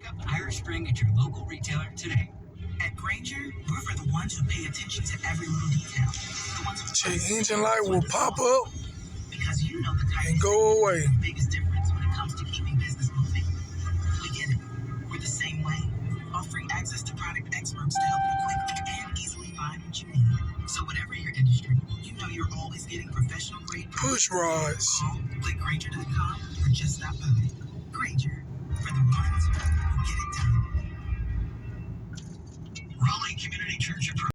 up Irish Spring at your local retailer today. At Grainger, we're for the ones who pay attention to every little detail. The ones who Check engine light will pop up because you know the type and go away. the biggest difference when it comes to keeping business moving. We get it. We're the same way, offering access to product experts to help you quickly and easily find what you need. So whatever your industry, you know you're always getting professional grade Push rods. Call, click Grainger.com or just stop by. Grainger, for the ones who get it done. Raleigh Community Church